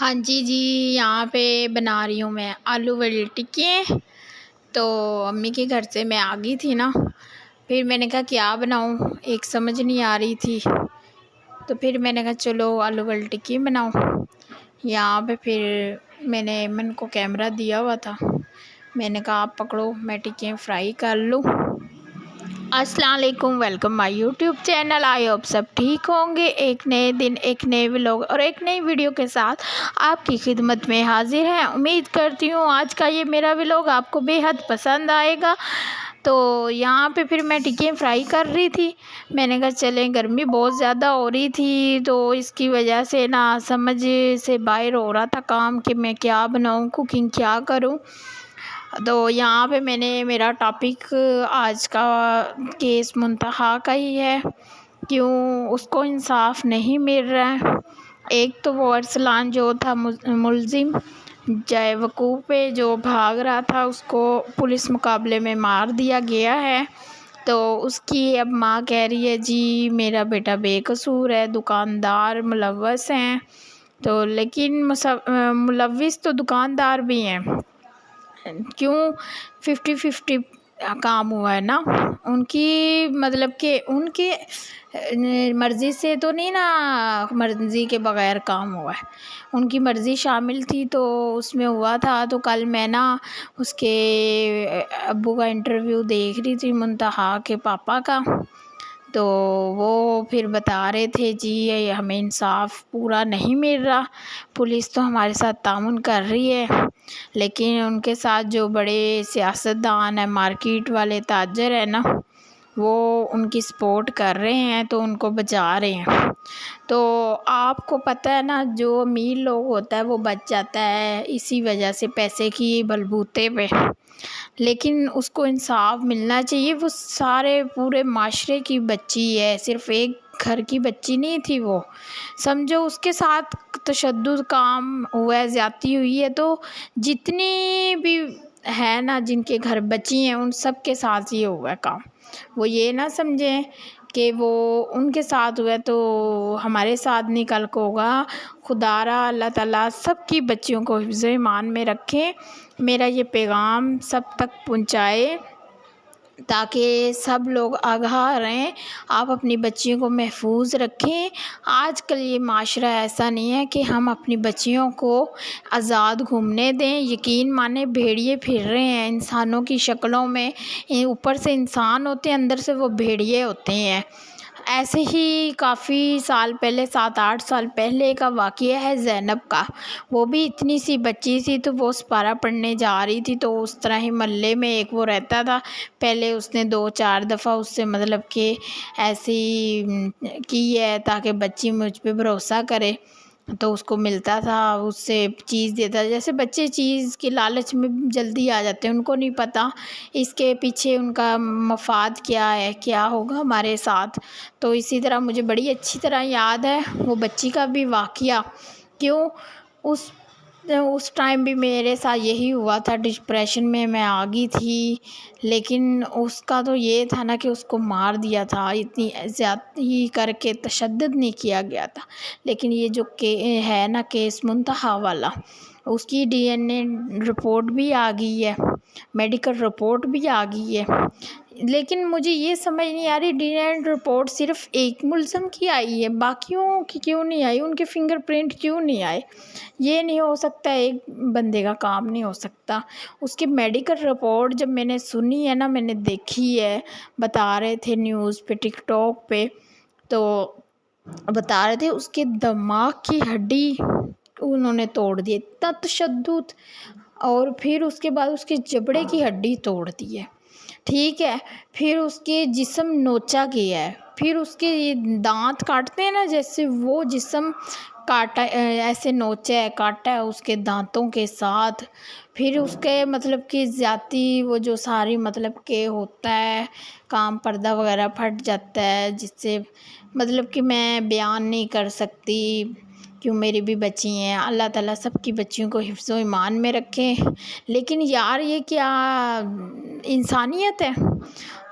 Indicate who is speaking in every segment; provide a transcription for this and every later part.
Speaker 1: ہاں جی یہاں پہ بنا رہی ہوں میں آلو والی ٹکے۔ تو امی کے گھر سے میں آ گئی تھی نا، پھر میں نے کہا کیا بناؤں، ایک سمجھ نہیں آ رہی تھی، تو پھر میں نے کہا چلو آلو والی ٹکی بناؤں۔ یہاں پہ پھر میں نے ایمن کو کیمرہ دیا ہوا تھا، میں نے کہا آپ پکڑو میں ٹکیاں فرائی کر لوں۔ السلام علیکم، welcome my YouTube channel. I hope سب ٹھیک ہوں گے۔ ایک نئے دن، ایک نئے ولاگ اور ایک نئی ویڈیو کے ساتھ آپ کی خدمت میں حاضر ہیں۔ امید کرتی ہوں آج کا یہ میرا ولاگ آپ کو بے حد پسند آئے گا۔ تو یہاں پہ پھر میں ٹکیاں فرائی کر رہی تھی، میں نے کہا چلیں، گرمی بہت زیادہ ہو رہی تھی تو اس کی وجہ سے نا سمجھ سے باہر ہو رہا تھا کام کہ میں کیا بناؤں، کوکنگ کیا کروں۔ تو یہاں پہ میں نے میرا ٹاپک آج کا کیس منتہا کا ہی ہے، کیوں اس کو انصاف نہیں مل رہا ہے۔ ایک تو وہ ارسلان جو تھا ملزم جائے وقوع پہ جو بھاگ رہا تھا، اس کو پولیس مقابلے میں مار دیا گیا ہے۔ تو اس کی اب ماں کہہ رہی ہے جی میرا بیٹا بے قصور ہے، دکاندار ملوث ہیں۔ تو لیکن ملوث تو دکاندار بھی ہیں، کیوں 50-50 کام ہوا ہے نا، ان کی مطلب کہ ان کی مرضی سے تو نہیں نا، مرضی کے بغیر کام ہوا ہے، ان کی مرضی شامل تھی تو اس میں ہوا تھا۔ تو کل میں نا اس کے ابو کا انٹرویو دیکھ رہی تھی، منتہا کے پاپا کا، تو وہ پھر بتا رہے تھے جی ہمیں انصاف پورا نہیں مل رہا، پولیس تو ہمارے ساتھ تعاون کر رہی ہے لیکن ان کے ساتھ جو بڑے سیاستدان ہیں، مارکیٹ والے تاجر ہیں نا، وہ ان کی سپورٹ کر رہے ہیں تو ان کو بچا رہے ہیں۔ تو آپ کو پتہ ہے نا، جو امیر لوگ ہوتا ہے وہ بچ جاتا ہے اسی وجہ سے، پیسے کی بلبوتے پہ، لیکن اس کو انصاف ملنا چاہیے۔ وہ سارے پورے معاشرے کی بچی ہے، صرف ایک گھر کی بچی نہیں تھی وہ، سمجھو اس کے ساتھ تشدد کام ہوا ہے، زیادتی ہوئی ہے، تو جتنی بھی ہے نا جن کے گھر بچی ہیں ان سب کے ساتھ یہ ہوا ہے کام۔ وہ یہ نہ سمجھیں کہ وہ ان کے ساتھ ہوا ہے تو ہمارے ساتھ نہیں کل کو ہوگا۔ خدا را اللہ تعالیٰ سب کی بچیوں کو حفظ و ایمان میں رکھیں، میرا یہ پیغام سب تک پہنچائے تاکہ سب لوگ آگاہ رہیں، آپ اپنی بچیوں کو محفوظ رکھیں۔ آج کل یہ معاشرہ ایسا نہیں ہے کہ ہم اپنی بچیوں کو آزاد گھومنے دیں۔ یقین مانیں بھیڑیے پھر رہے ہیں انسانوں کی شکلوں میں، اوپر سے انسان ہوتے ہیں اندر سے وہ بھیڑیے ہوتے ہیں۔ ایسے ہی کافی سال پہلے، 7-8 سال پہلے کا واقعہ ہے زینب کا، وہ بھی اتنی سی بچی تھی تو وہ سپارہ پڑھنے جا رہی تھی، تو اس طرح ہی محلے میں ایک وہ رہتا تھا، پہلے اس نے 2-4 دفعہ اس سے مطلب کہ ایسی کی ہے تاکہ بچی مجھ پہ بھروسہ کرے، تو اس کو ملتا تھا، اس سے چیز دیتا تھا۔ جیسے بچے چیز کے لالچ میں جلدی آ جاتے ہیں، ان کو نہیں پتہ اس کے پیچھے ان کا مفاد کیا ہے، کیا ہوگا ہمارے ساتھ۔ تو اسی طرح مجھے بڑی اچھی طرح یاد ہے وہ بچی کا بھی واقعہ، کیوں اس ٹائم بھی میرے ساتھ یہی ہوا تھا، ڈپریشن میں آ گئی تھی، لیکن اس کا تو یہ تھا نا کہ اس کو مار دیا تھا، اتنی زیادتی کر کے تشدد نہیں کیا گیا تھا۔ لیکن یہ جو ہے نا کیس منتہا والا، اس کی DNA رپورٹ بھی آ گئی ہے، میڈیکل رپورٹ بھی آ گئی ہے، لیکن مجھے یہ سمجھ نہیں آ رہی DNA رپورٹ صرف ایک ملزم کی آئی ہے، باقیوں کی کیوں نہیں آئی، ان کے فنگر پرنٹ کیوں نہیں آئے؟ یہ نہیں ہو سکتا، ایک بندے کا کام نہیں ہو سکتا۔ اس کی میڈیکل رپورٹ جب میں نے سنی ہے نا، میں نے دیکھی ہے، بتا رہے تھے نیوز پہ، ٹک ٹاک پہ، تو بتا رہے تھے اس کے دماغ کی ہڈی انہوں نے توڑ دی، اتنا تشدد، اور پھر اس کے بعد اس کے جبڑے کی ہڈی توڑ دی ہے، ٹھیک ہے، پھر اس کے جسم نوچا گیا ہے، پھر اس کے یہ دانت کاٹتے ہیں نا، جیسے وہ جسم کاٹا، ایسے نوچا ہے، کاٹا ہے اس کے دانتوں کے ساتھ، پھر اس کے مطلب کہ زیادتی وہ جو ساری مطلب کہ ہوتا ہے کام، پردہ وغیرہ پھٹ جاتا ہے، جس سے مطلب کہ میں بیان نہیں کر سکتی، کیوں میری بھی بچی ہیں، اللہ تعالیٰ سب کی بچیوں کو حفظ و ایمان میں رکھیں۔ لیکن یار یہ کیا انسانیت ہے؟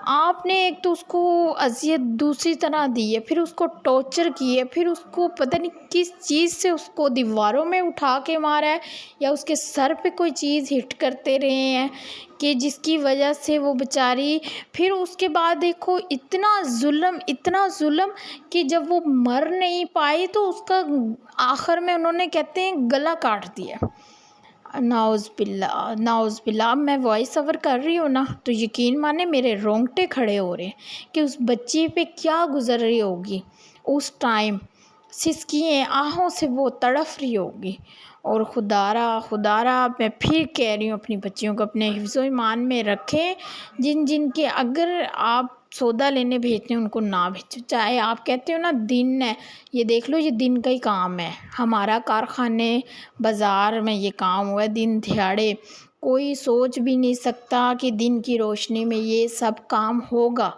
Speaker 1: آپ نے ایک تو اس کو اذیت دوسری طرح دی ہے، پھر اس کو ٹارچر کی ہے، پھر اس کو پتہ نہیں کس چیز سے اس کو دیواروں میں اٹھا کے مارا ہے، یا اس کے سر پہ کوئی چیز ہٹ کرتے رہے ہیں کہ جس کی وجہ سے وہ بیچاری، پھر اس کے بعد دیکھو اتنا ظلم کہ جب وہ مر نہیں پائی تو اس کا آخر میں انہوں نے کہتے ہیں گلا کاٹ دیا۔ ناؤز باللہ ناؤز باللہ۔ اب میں وائس اوور کر رہی ہوں نا تو یقین مانے میرے رونگٹے کھڑے ہو رہے ہیں کہ اس بچی پہ کیا گزر رہی ہوگی اس ٹائم، سسکییں آہوں سے وہ تڑف رہی ہوگی۔ اور خدا را میں پھر کہہ رہی ہوں اپنی بچیوں کو اپنے حفظ و ایمان میں رکھیں، جن کے اگر آپ سودا لینے بھیجتے ہیں ان کو نہ بھیجو، چاہے آپ کہتے ہو نا دن ہے، یہ دیکھ لو یہ دن کا ہی کام ہے، ہمارا کارخانے بازار میں یہ کام ہوا ہے دن دہاڑے، کوئی سوچ بھی نہیں سکتا کہ دن کی روشنی میں یہ سب کام ہوگا۔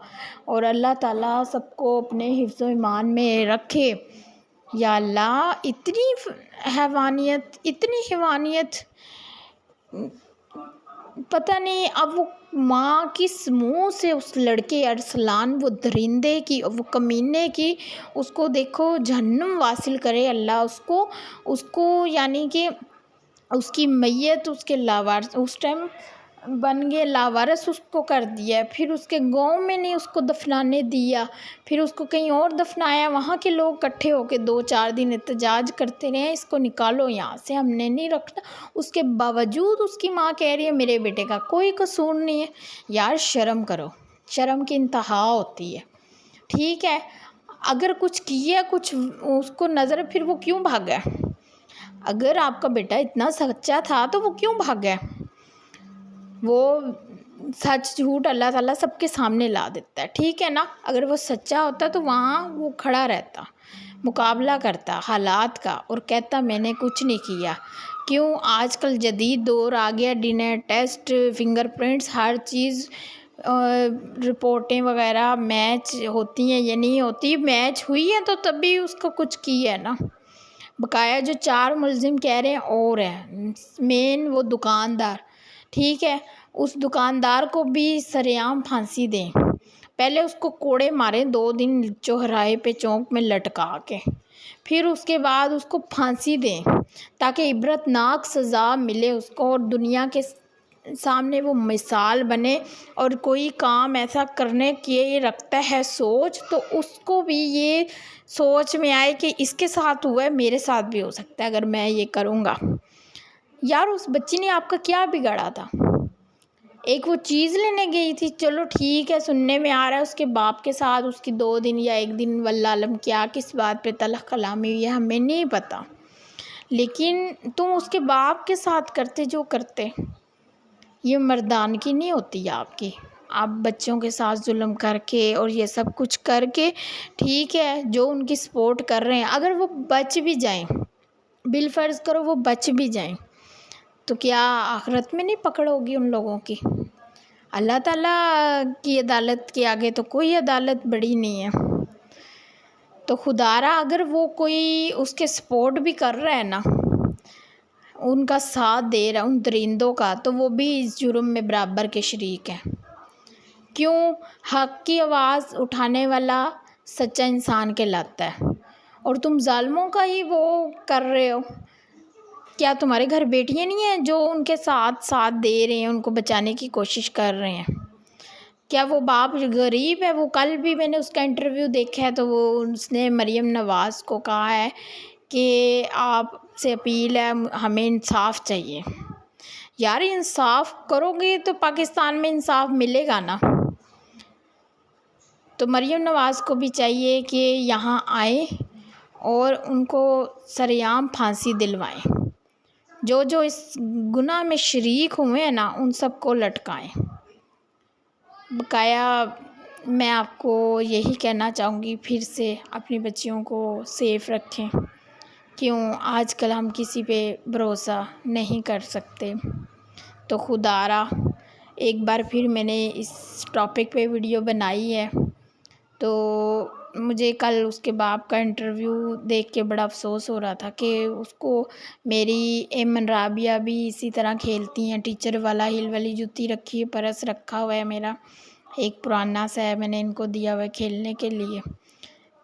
Speaker 1: اور اللہ تعالیٰ سب کو اپنے حفظ و ایمان میں رکھے۔ یا اللہ اتنی حیوانیت پتہ نہیں اب وہ ماں کس منہ سے اس لڑکے ارسلان، وہ درندے کی، وہ کمینے کی، اس کو دیکھو جہنم واصل کرے اللہ اس کو یعنی کہ اس کی میت اس کے لاوارث اس ٹائم بن گئے، لاوارث اس کو کر دیا، پھر اس کے گاؤں میں نہیں اس کو دفنانے دیا، پھر اس کو کہیں اور دفنایا، وہاں کے لوگ اکٹھے ہو کے 2-4 دن احتجاج کرتے رہے اس کو نکالو یہاں سے، ہم نے نہیں رکھنا۔ اس کے باوجود اس کی ماں کہہ رہی ہے میرے بیٹے کا کوئی قصور نہیں ہے۔ یار شرم کرو، شرم کی انتہا ہوتی ہے، ٹھیک ہے؟ اگر کچھ کیا کچھ اس کو نظر، پھر وہ کیوں بھاگا ہے؟ اگر آپ کا بیٹا اتنا سچا تھا تو وہ کیوں بھاگا ہے؟ وہ سچ جھوٹ اللہ تعالیٰ سب کے سامنے لا دیتا ہے، ٹھیک ہے نا؟ اگر وہ سچا ہوتا تو وہاں وہ کھڑا رہتا، مقابلہ کرتا حالات کا اور کہتا میں نے کچھ نہیں کیا۔ کیوں؟ آج کل جدید دور آ گیا، D N A test, fingerprints, ہر چیز، رپورٹیں وغیرہ میچ ہوتی ہیں یا نہیں ہوتی، میچ ہوئی ہے تو تبھی اس کو کچھ کی ہے نا۔ بقایا جو 4 ملزم کہہ رہے ہیں اور ہیں، مین وہ دکاندار، ٹھیک ہے؟ اس دکاندار کو بھی سرعام پھانسی دیں، پہلے اس کو کوڑے ماریں 2 دن چوراہے پہ چوک میں لٹکا کے، پھر اس کے بعد اس کو پھانسی دیں تاکہ عبرت ناک سزا ملے اس کو اور دنیا کے سامنے وہ مثال بنے۔ اور کوئی کام ایسا کرنے کی رکھتا ہے سوچ تو اس کو بھی یہ سوچ میں آئے کہ اس کے ساتھ ہوا ہے میرے ساتھ بھی ہو سکتا ہے اگر میں یہ کروں گا۔ یار اس بچی نے آپ کا کیا بگاڑا تھا؟ ایک وہ چیز لینے گئی تھی، چلو ٹھیک ہے، سننے میں آ رہا ہے اس کے باپ کے ساتھ اس کی 2 دن یا 1 دن واللہ علم کیا کس بات پہ تلخ کلامی ہوئی ہے ہمیں نہیں پتہ، لیکن تم اس کے باپ کے ساتھ کرتے جو کرتے، یہ مردانگی نہیں ہوتی آپ کی۔ آپ بچوں کے ساتھ ظلم کر کے اور یہ سب کچھ کر کے، ٹھیک ہے جو ان کی سپورٹ کر رہے ہیں، اگر وہ بچ بھی جائیں، بالفرض کرو وہ بچ بھی جائیں تو کیا آخرت میں نہیں پکڑ ہوگی ان لوگوں کی؟ اللہ تعالیٰ کی عدالت کے آگے تو کوئی عدالت بڑی نہیں ہے۔ تو خدارا اگر وہ کوئی اس کے سپورٹ بھی کر رہا ہے نا، ان کا ساتھ دے رہا ہے ان درندوں کا، تو وہ بھی اس جرم میں برابر کے شریک ہیں۔ کیوں؟ حق کی آواز اٹھانے والا سچا انسان کہلاتا ہے، اور تم ظالموں کا ہی وہ کر رہے ہو۔ کیا تمہارے گھر بیٹیاں نہیں ہیں جو ان کے ساتھ دے رہے ہیں، ان کو بچانے کی کوشش کر رہے ہیں؟ کیا وہ باپ غریب ہے؟ وہ کل بھی میں نے اس کا انٹرویو دیکھا ہے تو وہ اس نے مریم نواز کو کہا ہے کہ آپ سے اپیل ہے ہمیں انصاف چاہیے۔ یار انصاف کرو گے تو پاکستان میں انصاف ملے گا نا۔ تو مریم نواز کو بھی چاہیے کہ یہاں آئیں اور ان کو سرعام پھانسی دلوائیں، جو اس گناہ میں شریک ہوئے ہیں نا ان سب کو لٹکائیں۔ بقایا میں آپ کو یہی کہنا چاہوں گی پھر سے، اپنی بچیوں کو سیف رکھیں، کیوں آج کل ہم کسی پہ بھروسہ نہیں کر سکتے۔ تو خدارا ایک بار پھر میں نے اس ٹاپک پہ ویڈیو بنائی ہے، تو مجھے کل اس کے باپ کا انٹرویو دیکھ کے بڑا افسوس ہو رہا تھا کہ اس کو میری ایمن رابعہ بھی اسی طرح کھیلتی ہیں، ٹیچر والا ہل والی جوتی رکھی ہے، پرس رکھا ہوا ہے میرا، ایک پرانا سا ہے، میں نے ان کو دیا ہوا ہے کھیلنے کے لیے،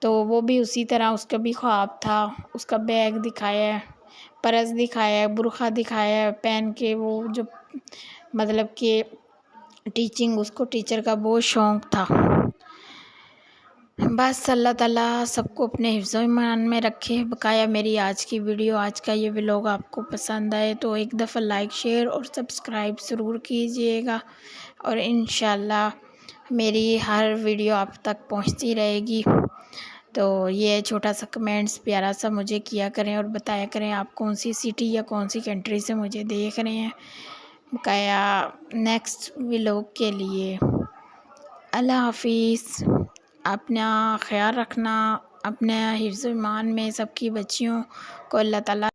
Speaker 1: تو وہ بھی اسی طرح اس کا بھی خواب تھا، اس کا بیگ دکھایا ہے، پرس دکھایا ہے، برقع دکھایا ہے پہن کے، وہ جو مطلب کہ ٹیچنگ، اس کو ٹیچر کا بہت شوق تھا۔ بس اللہ تعالیٰ سب کو اپنے حفظ و ایمان میں رکھے۔ بقایا میری آج کی ویڈیو، آج کا یہ ولاگ آپ کو پسند آئے تو ایک دفعہ لائک، شیئر اور سبسکرائب ضرور کیجیے گا، اور انشاءاللہ میری ہر ویڈیو آپ تک پہنچتی رہے گی۔ تو یہ چھوٹا سا کمنٹس پیارا سا مجھے کیا کریں اور بتایا کریں آپ کون سی سٹی یا کون سی کنٹری سے مجھے دیکھ رہے ہیں۔ بقایا نیکسٹ ولاگ کے لیے اللہ حافظ۔ اپنا خیال رکھنا، اپنے حفظ و ایمان میں سب کی بچیوں کو اللہ تعالیٰ